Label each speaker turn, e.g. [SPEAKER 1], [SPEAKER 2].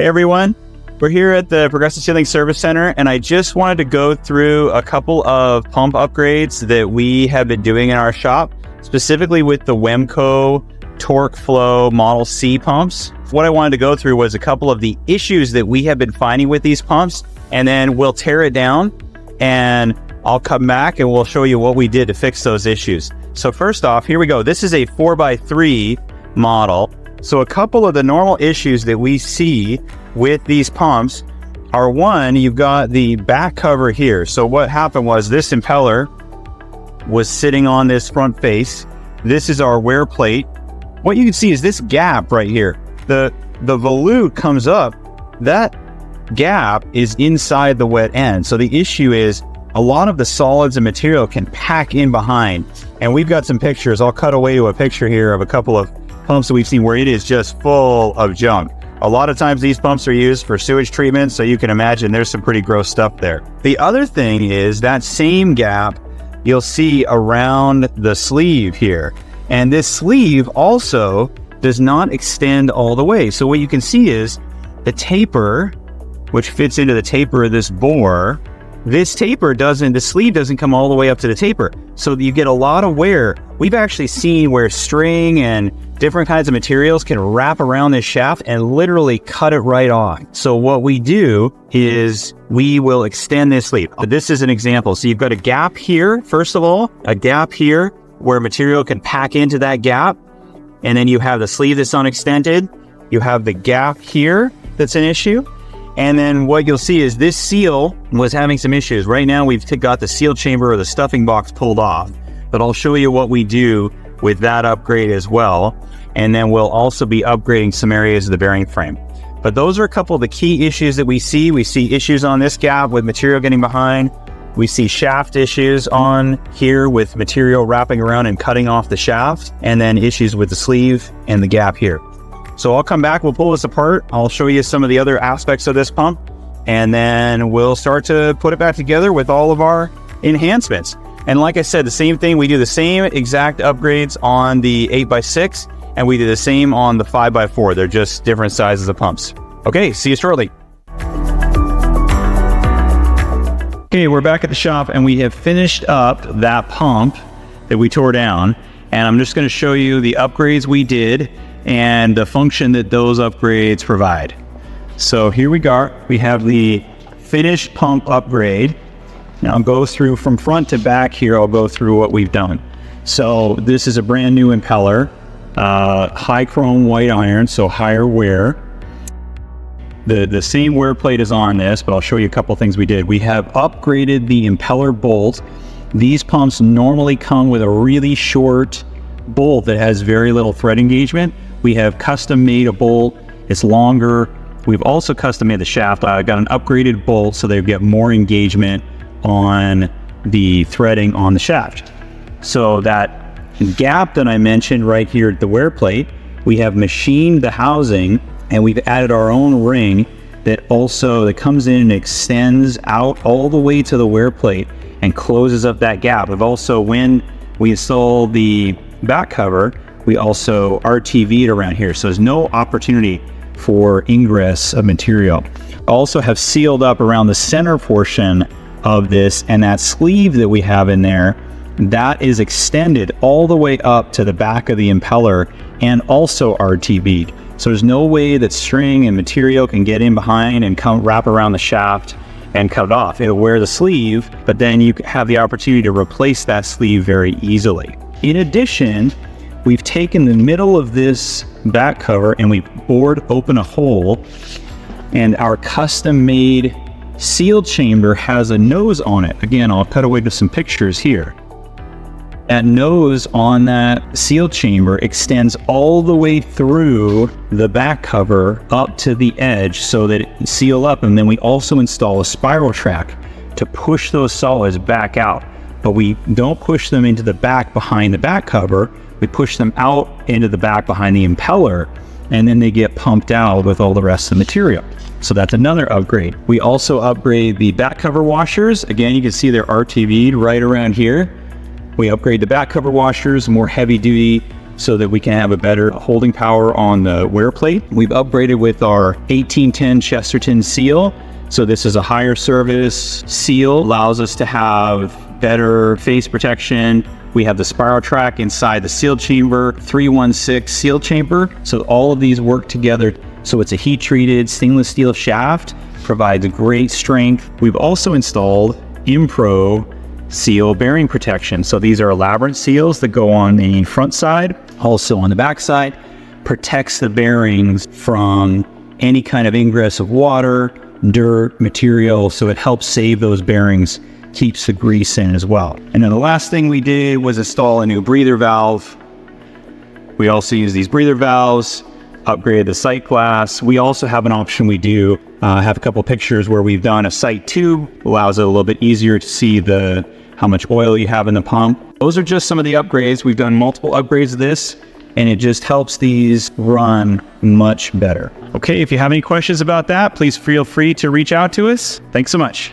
[SPEAKER 1] Hey everyone, we're here at the Progressive Sealing Service Center, and I just wanted to go through a couple of pump upgrades that we have been doing in our shop, specifically with the Wemco Torque Flow Model C pumps. What I wanted to go through was a couple of the issues that we have been finding with these pumps, and then we'll tear it down and I'll come back and we'll show you what we did to fix those issues. So first off, here we go. This is a 4x3 model. So a couple of the normal issues that we see with these pumps are, one, you've got the back cover here. So what happened was this impeller was sitting on this front face. This is our wear plate. What you can see is this gap right here. The volute comes up. That gap is inside the wet end. So the issue is a lot of the solids and material can pack in behind. And we've got some pictures. I'll cut away to a picture here of a couple of pumps that we've seen where it is just full of junk. A lot of times these pumps are used for sewage treatment, so you can imagine there's some pretty gross stuff there. The other thing is that same gap you'll see around the sleeve here. And this sleeve also does not extend all the way. So what you can see is the taper, which fits into the taper of this bore. This taper doesn't, the sleeve doesn't come all the way up to the taper. So you get a lot of wear. We've actually seen where string and different kinds of materials can wrap around this shaft and literally cut it right off. So what we do is we will extend this sleeve. This is an example. So you've got a gap here, first of all, a gap here where material can pack into that gap. And then you have the sleeve that's unextended. You have the gap here that's an issue. And then what you'll see is this seal was having some issues. Right now we've got the seal chamber or the stuffing box pulled off, but I'll show you what we do with that upgrade as well. And then we'll also be upgrading some areas of the bearing frame. But those are a couple of the key issues that we see. We see issues on this gap with material getting behind. We see shaft issues on here with material wrapping around and cutting off the shaft, and then issues with the sleeve and the gap here. So I'll come back, we'll pull this apart. I'll show you some of the other aspects of this pump, and then we'll start to put it back together with all of our enhancements. And like I said, the same thing, we do the same exact upgrades on the 8x6, and we do the same on the 5x4. They're just different sizes of pumps. Okay, see you shortly. Okay, we're back at the shop, and we have finished up that pump that we tore down, and I'm just gonna show you the upgrades we did and the function that those upgrades provide. So here we go. We have the finished pump upgrade. Now I'll go through from front to back here. I'll go through what we've done. So this is a brand new impeller, high chrome white iron, so higher wear. The same wear plate is on this, but I'll show you a couple things we did. We have upgraded the impeller bolt. These pumps normally come with a really short bolt that has very little thread engagement. We have custom made a bolt. It's longer. We've also custom made the shaft. I got an upgraded bolt so they get more engagement on the threading on the shaft. So that gap that I mentioned right here at the wear plate, we have machined the housing and we've added our own ring that comes in and extends out all the way to the wear plate and closes up that gap. We've also, when we install the back cover, we also RTV'd around here, so there's no opportunity for ingress of material. Also have sealed up around the center portion of this, and that sleeve that we have in there, that is extended all the way up to the back of the impeller and also RTV'd. So there's no way that string and material can get in behind and come wrap around the shaft and cut it off. It'll wear the sleeve, but then you have the opportunity to replace that sleeve very easily. In addition, we've taken the middle of this back cover and we've bored open a hole, and our custom made seal chamber has a nose on it. Again, I'll cut away to some pictures here. That nose on that seal chamber extends all the way through the back cover up to the edge so that it can seal up. And then we also install a SpiralTrac to push those solids back out. But we don't push them into the back behind the back cover. We push them out into the back behind the impeller, and then they get pumped out with all the rest of the material. So that's another upgrade. We also upgrade the back cover washers. Again, you can see they're RTV'd right around here. We upgrade the back cover washers, more heavy duty so that we can have a better holding power on the wear plate. We've upgraded with our 1810 Chesterton seal. So this is a higher service seal, allows us to have better face protection. We have the SpiralTrac inside the seal chamber, 316 seal chamber. So all of these work together. So it's a heat treated stainless steel shaft, provides great strength. We've also installed Inpro seal bearing protection. So these are elaborate seals that go on the front side, also on the back side, protects the bearings from any kind of ingress of water, dirt, material, so it helps save those bearings, keeps the grease in as well. And then the last thing we did was install a new breather valve. We also use these breather valves, upgraded the sight glass. We also have an option we do, have a couple pictures where we've done a sight tube, allows it a little bit easier to see how much oil you have in the pump. Those are just some of the upgrades. We've done multiple upgrades of this, and it just helps these run much better. Okay, if you have any questions about that, please feel free to reach out to us. Thanks so much.